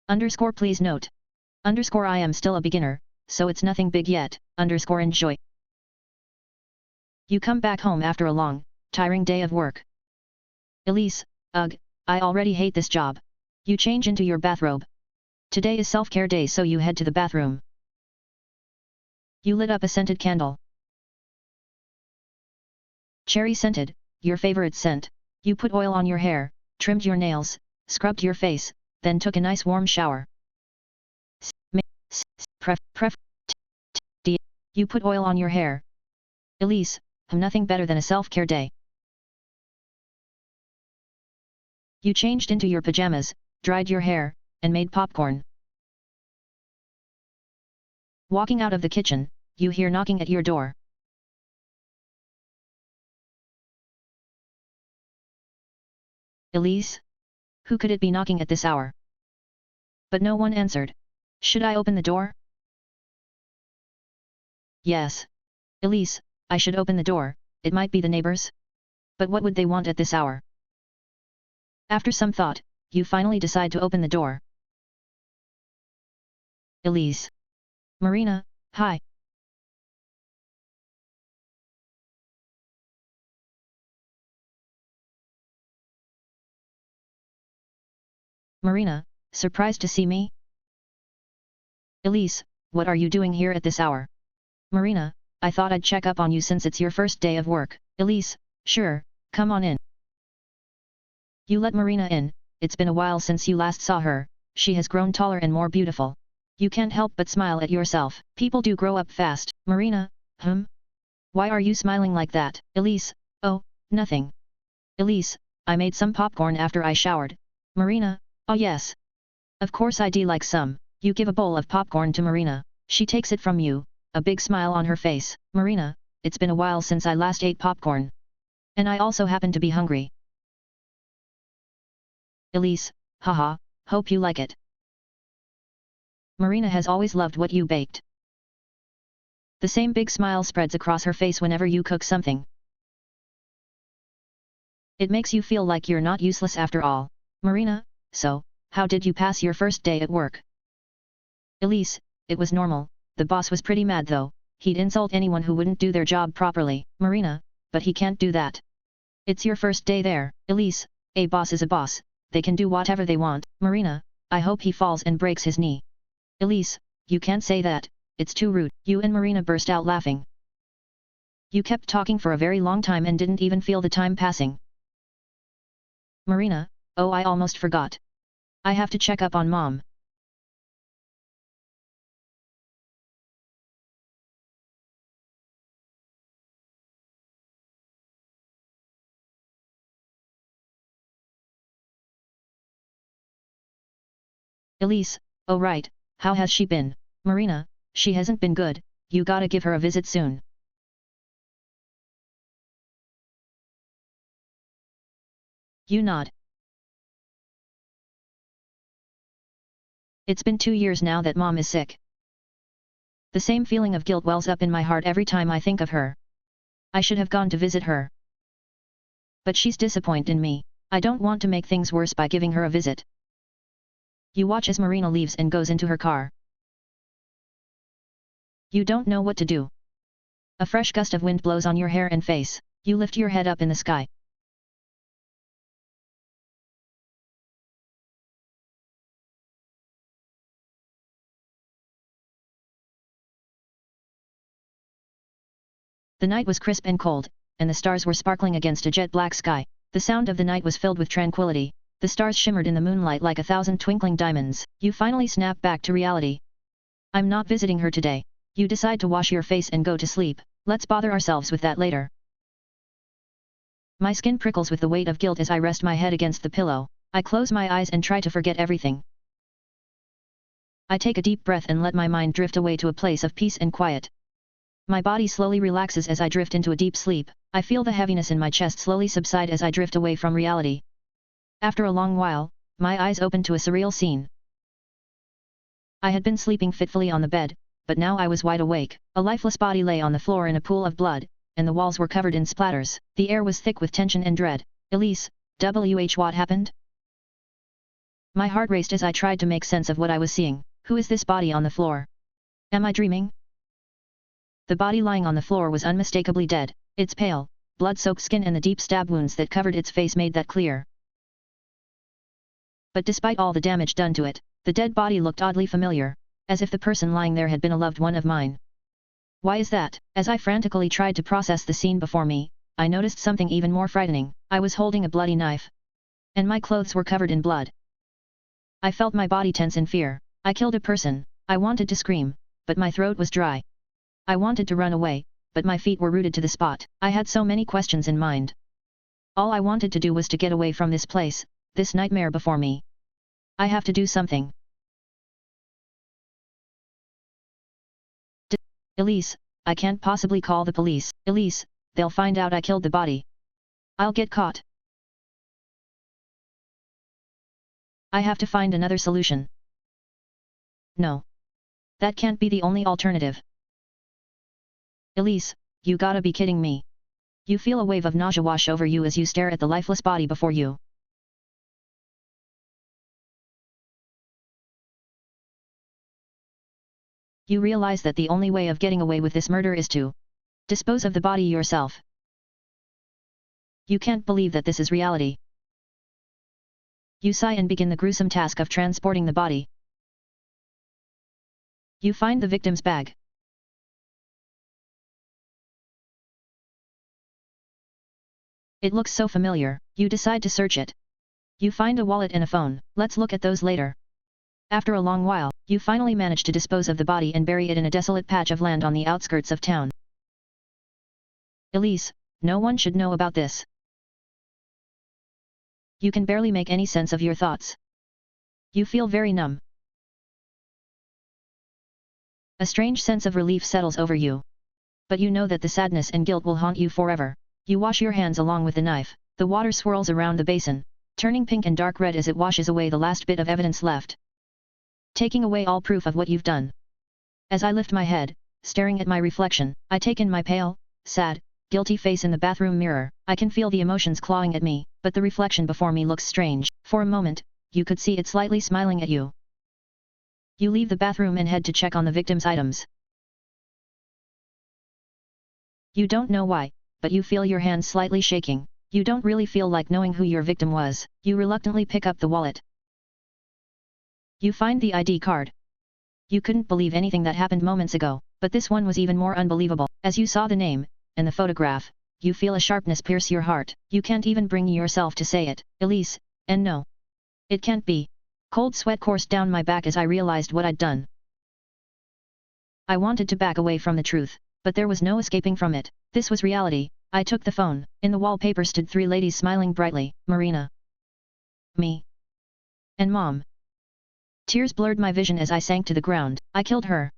Underscore please note. Underscore I am still a beginner, so it's nothing big yet. Underscore enjoy. You come back home after a long, tiring day of work. Elise, ugh, I already hate this job. You change into your bathrobe. Today is self-care day, so you head to the bathroom. You lit up a scented candle. Cherry scented, your favorite scent. You put oil on your hair, trimmed your nails, scrubbed your face, then took a nice warm shower. You put oil on your hair. Elise, nothing better than a self-care day. You changed into your pajamas, dried your hair, and made popcorn. Walking out of the kitchen, you hear knocking at your door. Elise? Who could it be knocking at this hour? But no one answered. Should I open the door? Yes. Elise, I should open the door, it might be the neighbors. But what would they want at this hour? After some thought, you finally decide to open the door. Elise. Marina, hi. Marina, surprised to see me? Elise, what are you doing here at this hour? Marina, I thought I'd check up on you since it's your first day of work. Elise, sure, come on in. You let Marina in. It's been a while since you last saw her. She has grown taller and more beautiful. You can't help but smile at yourself. People do grow up fast. Marina, why are you smiling like that? Elise, oh, nothing. Elise, I made some popcorn after I showered. Marina, oh yes. Of course I do like some. You give a bowl of popcorn to Marina. She takes it from you, a big smile on her face. Marina, it's been a while since I last ate popcorn. And I also happen to be hungry. Elise, haha, hope you like it. Marina has always loved what you baked. The same big smile spreads across her face whenever you cook something. It makes you feel like you're not useless after all. Marina, so, how did you pass your first day at work? Elise, it was normal. The boss was pretty mad though. He'd insult anyone who wouldn't do their job properly. Marina, but he can't do that. It's your first day there. Elise, a boss is a boss. They can do whatever they want. Marina, I hope he falls and breaks his knee. Elise, you can't say that, it's too rude. You and Marina burst out laughing. You kept talking for a very long time and didn't even feel the time passing. Marina, oh, I almost forgot. I have to check up on Mom. Elise, oh right, how has she been? Marina, she hasn't been good, you gotta give her a visit soon. You nod. It's been 2 years now that Mom is sick. The same feeling of guilt wells up in my heart every time I think of her. I should have gone to visit her. But she's disappointed in me. I don't want to make things worse by giving her a visit. You watch as Marina leaves and goes into her car. You don't know what to do. A fresh gust of wind blows on your hair and face. You lift your head up in the sky. The night was crisp and cold, and the stars were sparkling against a jet-black sky. The sound of the night was filled with tranquility. The stars shimmered in the moonlight like 1,000 twinkling diamonds. You finally snap back to reality. I'm not visiting her today. You decide to wash your face and go to sleep. Let's bother ourselves with that later. My skin prickles with the weight of guilt as I rest my head against the pillow. I close my eyes and try to forget everything. I take a deep breath and let my mind drift away to a place of peace and quiet. My body slowly relaxes as I drift into a deep sleep. I feel the heaviness in my chest slowly subside as I drift away from reality. After a long while, my eyes open to a surreal scene. I had been sleeping fitfully on the bed, but now I was wide awake. A lifeless body lay on the floor in a pool of blood, and the walls were covered in splatters. The air was thick with tension and dread. Elise, what happened? My heart raced as I tried to make sense of what I was seeing. Who is this body on the floor? Am I dreaming? The body lying on the floor was unmistakably dead. Its pale, blood-soaked skin and the deep stab wounds that covered its face made that clear. But despite all the damage done to it, the dead body looked oddly familiar, as if the person lying there had been a loved one of mine. Why is that? As I frantically tried to process the scene before me, I noticed something even more frightening. I was holding a bloody knife. And my clothes were covered in blood. I felt my body tense in fear. I killed a person. I wanted to scream, but my throat was dry. I wanted to run away, but my feet were rooted to the spot. I had so many questions in mind. All I wanted to do was to get away from this place, this nightmare before me. I have to do something. Elise, I can't possibly call the police. Elise, they'll find out I killed the body. I'll get caught. I have to find another solution. No. That can't be the only alternative. Elise, you gotta be kidding me. You feel a wave of nausea wash over you as you stare at the lifeless body before you. You realize that the only way of getting away with this murder is to dispose of the body yourself. You can't believe that this is reality. You sigh and begin the gruesome task of transporting the body. You find the victim's bag. It looks so familiar. You decide to search it. You find a wallet and a phone. Let's look at those later. After a long while, you finally manage to dispose of the body and bury it in a desolate patch of land on the outskirts of town. Elise, no one should know about this. You can barely make any sense of your thoughts. You feel very numb. A strange sense of relief settles over you. But you know that the sadness and guilt will haunt you forever. You wash your hands along with the knife. The water swirls around the basin, turning pink and dark red as it washes away the last bit of evidence left, taking away all proof of what you've done. As I lift my head, staring at my reflection, I take in my pale, sad, guilty face in the bathroom mirror. I can feel the emotions clawing at me, but the reflection before me looks strange. For a moment, you could see it slightly smiling at you. You leave the bathroom and head to check on the victim's items. You don't know why, but you feel your hands slightly shaking. You don't really feel like knowing who your victim was. You reluctantly pick up the wallet. You find the ID card. You couldn't believe anything that happened moments ago, but this one was even more unbelievable. As you saw the name, and the photograph, you feel a sharpness pierce your heart. You can't even bring yourself to say it, Elise, and no. It can't be. Cold sweat coursed down my back as I realized what I'd done. I wanted to back away from the truth, but there was no escaping from it. This was reality. I took the phone. In the wallpaper stood three ladies smiling brightly, Marina, me, and Mom. Tears blurred my vision as I sank to the ground. I killed her.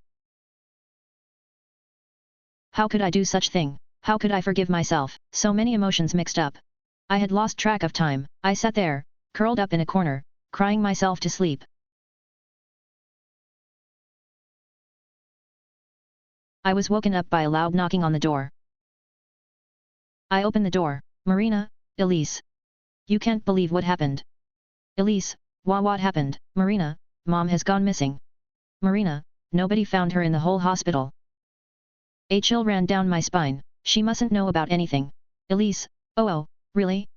How could I do such thing? How could I forgive myself? So many emotions mixed up. I had lost track of time. I sat there, curled up in a corner, crying myself to sleep. I was woken up by a loud knocking on the door. I opened the door. Marina, Elise. You can't believe what happened. Elise, what happened? Marina, Mom has gone missing. Marina, nobody found her in the whole hospital. A chill ran down my spine. She mustn't know about anything. Elise, oh, really?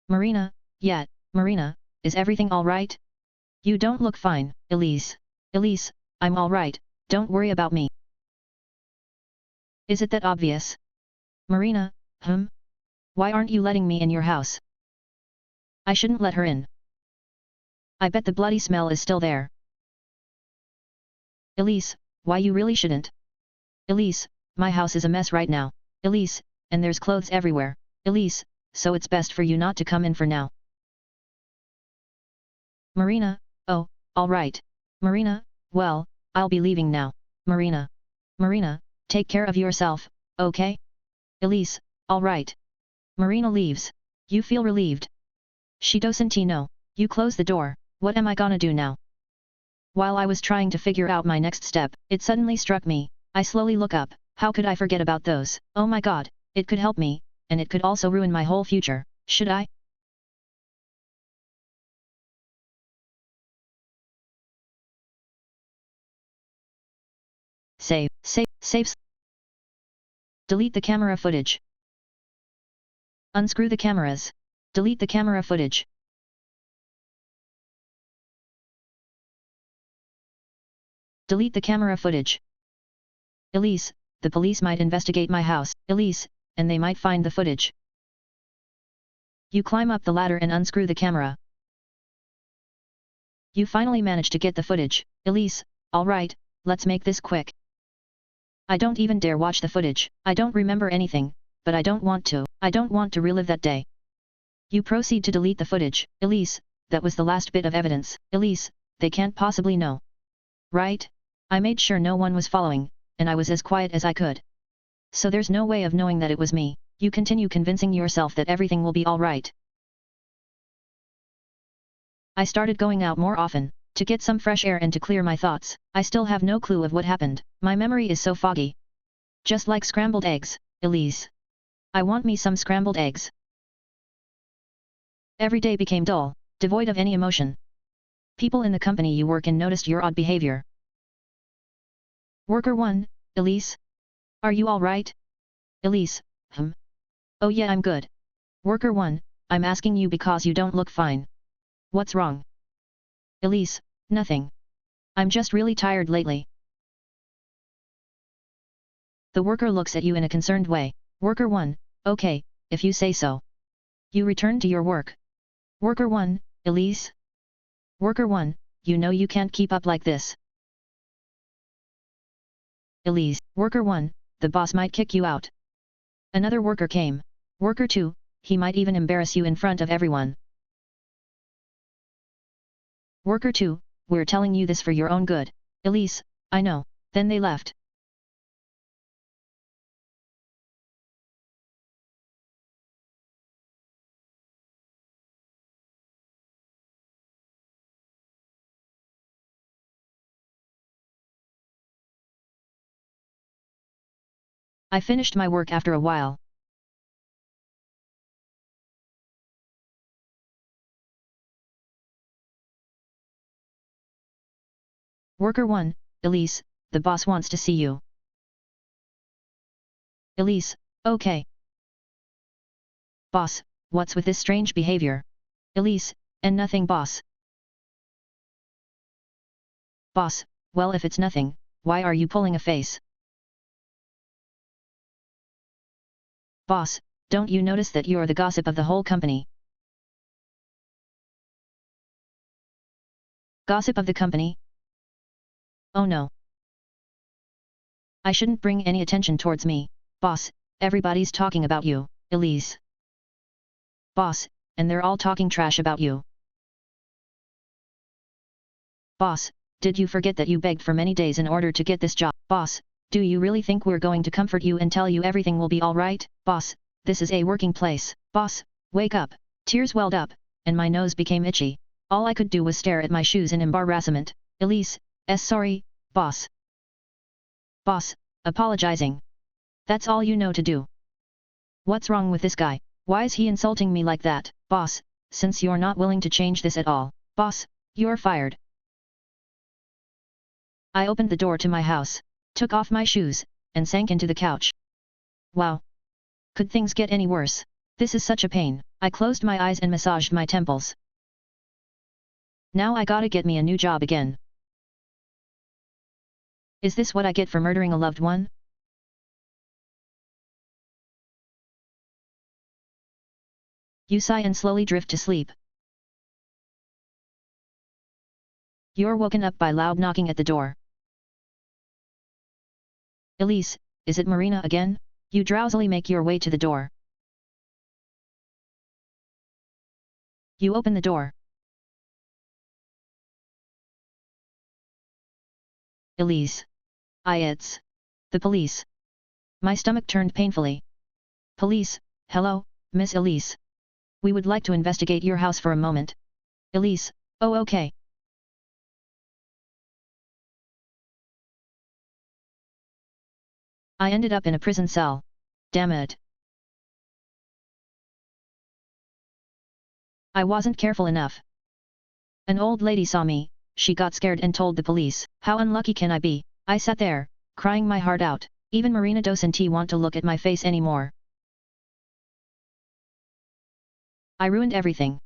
Marina, yeah, Marina, is everything all right? You don't look fine, Elise. Elise, I'm all right, don't worry about me. Is it that obvious? Marina, why aren't you letting me in your house? I shouldn't let her in. I bet the bloody smell is still there. Elise, why you really shouldn't? Elise, my house is a mess right now. Elise, and there's clothes everywhere. Elise, so it's best for you not to come in for now. Marina, oh, all right. Marina, well, I'll be leaving now. Marina. Marina, take care of yourself, okay? Elise, all right. Marina leaves. You feel relieved. She doesn't know. You close the door. What am I gonna do now? While I was trying to figure out my next step, it suddenly struck me. I slowly look up. How could I forget about those? Oh my god, it could help me, and it could also ruin my whole future. Should I? Save. Delete the camera footage. Unscrew the cameras. Delete the camera footage. Delete the camera footage. Elise, the police might investigate my house, Elise, and they might find the footage. You climb up the ladder and unscrew the camera. You finally manage to get the footage, Elise. Alright, let's make this quick. I don't even dare watch the footage. I don't remember anything, but I don't want to. I don't want to relive that day. You proceed to delete the footage, Elise. That was the last bit of evidence, Elise. They can't possibly know. Right? I made sure no one was following, and I was as quiet as I could. So there's no way of knowing that it was me. You continue convincing yourself that everything will be alright. I started going out more often, to get some fresh air and to clear my thoughts. I still have no clue of what happened. My memory is so foggy. Just like scrambled eggs, Elise. I want me some scrambled eggs. Every day became dull, devoid of any emotion. People in the company you work in noticed your odd behavior. Worker 1, Elise? Are you alright? Elise, Oh yeah, I'm good. Worker 1, I'm asking you because you don't look fine. What's wrong? Elise, nothing. I'm just really tired lately. The worker looks at you in a concerned way. Worker 1, okay, if you say so. You return to your work. Worker 1, Elise? Worker 1, you know you can't keep up like this. Elise, Worker 1, the boss might kick you out. Another worker came. Worker 2, he might even embarrass you in front of everyone. Worker 2, we're telling you this for your own good. Elise, I know. Then they left. I finished my work after a while. Worker 1, Elise, the boss wants to see you. Elise, okay. Boss, what's with this strange behavior? Elise, and nothing boss. Boss, well if it's nothing, why are you pulling a face? Boss, don't you notice that you're the gossip of the whole company? Gossip of the company? Oh no. I shouldn't bring any attention towards me, boss, everybody's talking about you, Elise. Boss, and they're all talking trash about you. Boss, did you forget that you begged for many days in order to get this job? Boss, do you really think we're going to comfort you and tell you everything will be alright? Boss, this is a working place. Boss, wake up. Tears welled up, and my nose became itchy. All I could do was stare at my shoes in embarrassment. Elise, sorry, boss. Boss, apologizing. That's all you know to do. What's wrong with this guy? Why is he insulting me like that? Boss, since you're not willing to change this at all, boss, you're fired. I opened the door to my house, took off my shoes, and sank into the couch. Wow. Could things get any worse? This is such a pain. I closed my eyes and massaged my temples. Now I gotta get me a new job again. Is this what I get for murdering a loved one? You sigh and slowly drift to sleep. You're woken up by loud knocking at the door. Elise, is it Marina again? You drowsily make your way to the door. You open the door. Elise. It's the police. My stomach turned painfully. Police, hello, Miss Elise. We would like to investigate your house for a moment. Elise, oh okay. I ended up in a prison cell. Damn it. I wasn't careful enough. An old lady saw me, she got scared and told the police. How unlucky can I be? I sat there, crying my heart out. Even Marina doesn't want to look at my face anymore. I ruined everything.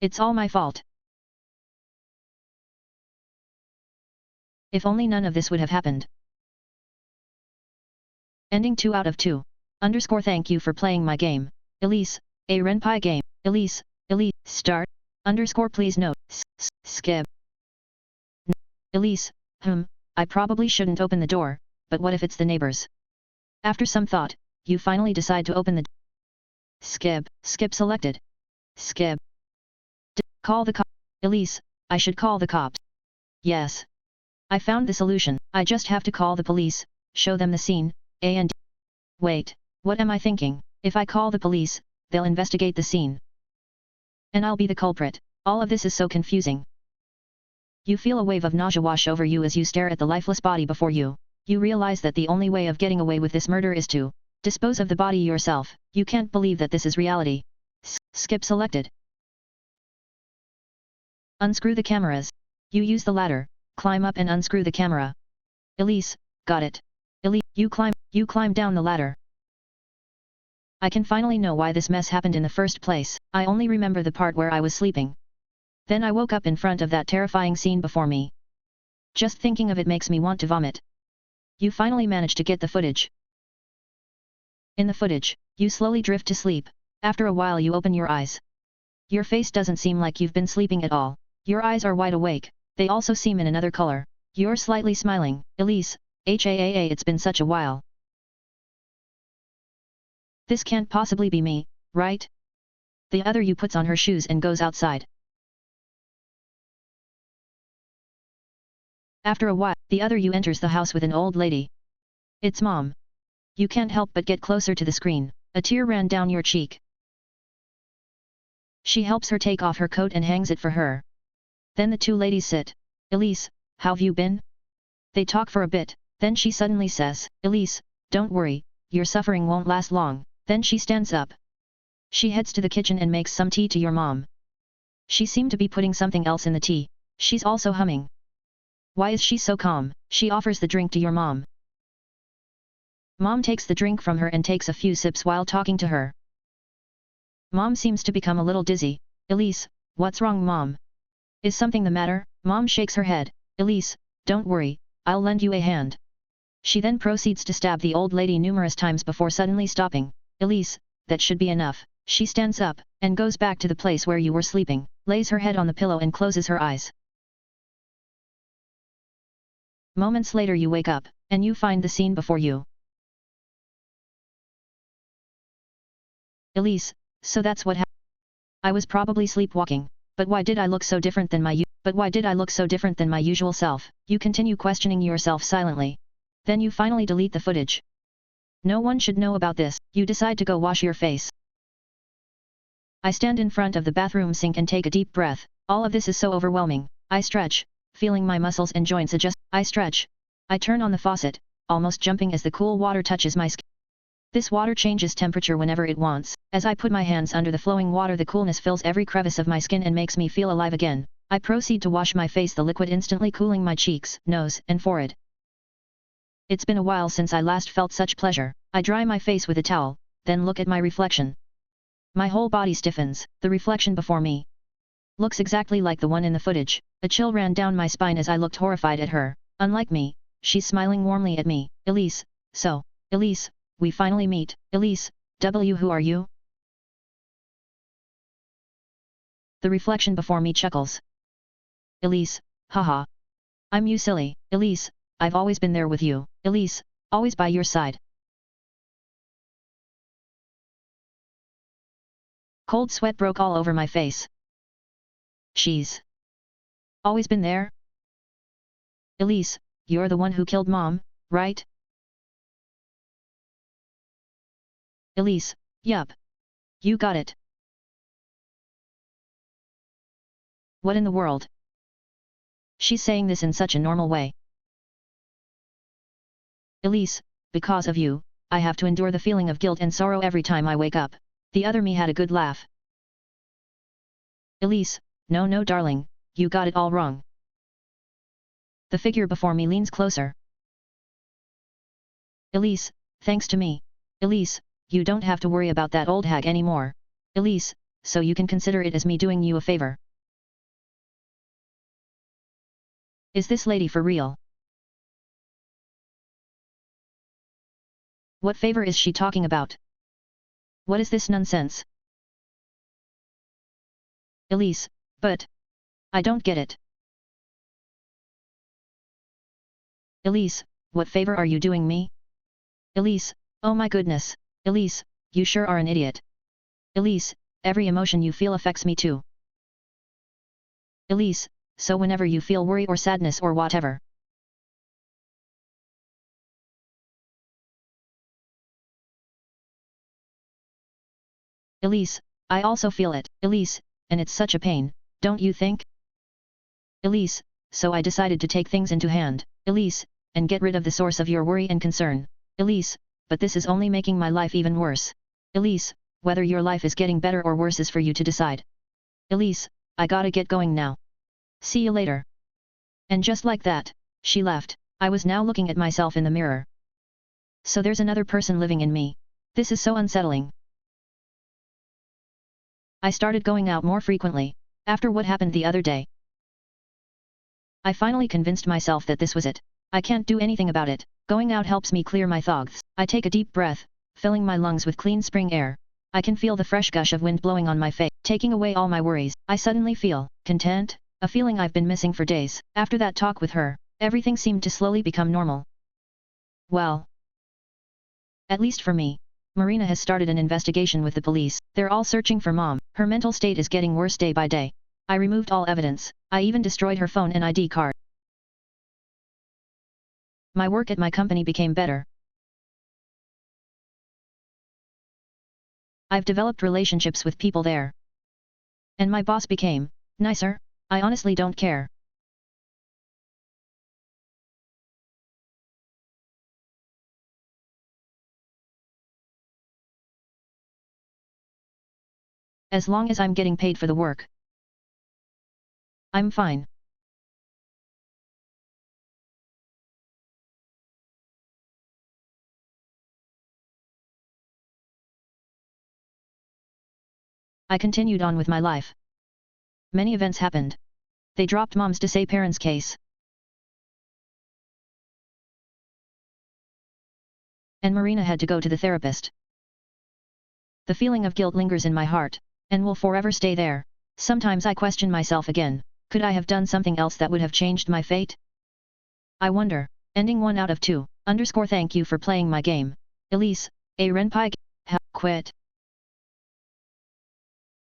It's all my fault. If only none of this would have happened. Ending 2 out of 2. Thank you for playing my game. Elise, a Renpai game. Elise, start. Please note, skip. Elise, I probably shouldn't open the door, but what if it's the neighbors? After some thought, you finally decide to open the skip selected. Skip. Call the cops. Elise, I should call the cops. Yes. I found the solution. I just have to call the police, show them the scene, and wait, what am I thinking? If I call the police, they'll investigate the scene. And I'll be the culprit. All of this is so confusing. You feel a wave of nausea wash over you as you stare at the lifeless body before you. You realize that the only way of getting away with this murder is to dispose of the body yourself. You can't believe that this is reality. Skip selected. Unscrew the cameras. You use the ladder, climb up and unscrew the camera. Elise, got it. Elise, you climb down the ladder. I can finally know why this mess happened in the first place. I only remember the part where I was sleeping. Then I woke up in front of that terrifying scene before me. Just thinking of it makes me want to vomit. You finally manage to get the footage. In the footage, you slowly drift to sleep. After a while you open your eyes. Your face doesn't seem like you've been sleeping at all. Your eyes are wide awake. They also seem in another color. You're slightly smiling. Elise, it's been such a while. This can't possibly be me, right? The other you puts on her shoes and goes outside. After a while, the other you enters the house with an old lady. It's Mom. You can't help but get closer to the screen. A tear ran down your cheek. She helps her take off her coat and hangs it for her. Then the two ladies sit. Elise, how've you been? They talk for a bit, then she suddenly says, Elise, don't worry, your suffering won't last long. Then she stands up. She heads to the kitchen and makes some tea to your mom. She seemed to be putting something else in the tea. She's also humming. Why is she so calm? She offers the drink to your mom. Mom takes the drink from her and takes a few sips while talking to her. Mom seems to become a little dizzy. Elise, what's wrong, Mom? Is something the matter? Mom shakes her head. Elise, don't worry, I'll lend you a hand. She then proceeds to stab the old lady numerous times before suddenly stopping. Elise, that should be enough. She stands up, and goes back to the place where you were sleeping, lays her head on the pillow and closes her eyes. Moments later you wake up, and you find the scene before you. Elise, so that's what happened. I was probably sleepwalking, but why did I look so different than my usual self? You continue questioning yourself silently. Then you finally delete the footage. No one should know about this. You decide to go wash your face. I stand in front of the bathroom sink and take a deep breath. All of this is so overwhelming. I stretch, feeling my muscles and joints adjust. I stretch. I turn on the faucet, almost jumping as the cool water touches my skin. This water changes temperature whenever it wants. As I put my hands under the flowing water, the coolness fills every crevice of my skin and makes me feel alive again. I proceed to wash my face, the liquid instantly cooling my cheeks, nose, and forehead. It's been a while since I last felt such pleasure. I dry my face with a towel, then look at my reflection. My whole body stiffens. The reflection before me looks exactly like the one in the footage. A chill ran down my spine as I looked horrified at her. Unlike me, she's smiling warmly at me. Elise, Elise, we finally meet. Elise, who are you? The reflection before me chuckles. Elise, haha. I'm you, silly. Elise, I've always been there with you. Elise, always by your side. Cold sweat broke all over my face. She's always been there? Elise, you're the one who killed Mom, right? Elise, yup. You got it. What in the world? She's saying this in such a normal way. Elise, because of you, I have to endure the feeling of guilt and sorrow every time I wake up. The other me had a good laugh. Elise, no darling, you got it all wrong. The figure before me leans closer. Elise, thanks to me. Elise, you don't have to worry about that old hag anymore. Elise, so you can consider it as me doing you a favor. Is this lady for real? What favor is she talking about? What is this nonsense? Elise, but... I don't get it. Elise, what favor are you doing me? Elise, oh my goodness. Elise, you sure are an idiot. Elise, every emotion you feel affects me too. Elise, so whenever you feel worry or sadness or whatever. Elise, I also feel it. Elise, and it's such a pain, don't you think? Elise, so I decided to take things into hand. Elise, and get rid of the source of your worry and concern. Elise, but this is only making my life even worse. Elise, whether your life is getting better or worse is for you to decide. Elise, I gotta get going now. See you later. And just like that, she left. I was now looking at myself in the mirror. So there's another person living in me. This is so unsettling. I started going out more frequently, after what happened the other day. I finally convinced myself that this was it. I can't do anything about it. Going out helps me clear my thoughts. I take a deep breath, filling my lungs with clean spring air. I can feel the fresh gush of wind blowing on my face, taking away all my worries. I suddenly feel content, a feeling I've been missing for days. After that talk with her, everything seemed to slowly become normal. Well, at least for me. Marina has started an investigation with the police. They're all searching for Mom. Her mental state is getting worse day by day. I removed all evidence. I even destroyed her phone and ID card. My work at my company became better. I've developed relationships with people there. And my boss became nicer. I honestly don't care. As long as I'm getting paid for the work, I'm fine. I continued on with my life. Many events happened. They dropped Mom's disappearance case. And Marina had to go to the therapist. The feeling of guilt lingers in my heart, and will forever stay there. Sometimes I question myself again. Could I have done something else that would have changed my fate? I wonder. Ending 1 out of 2. _Thank you for playing my game. Elise, a Renpai. Quit.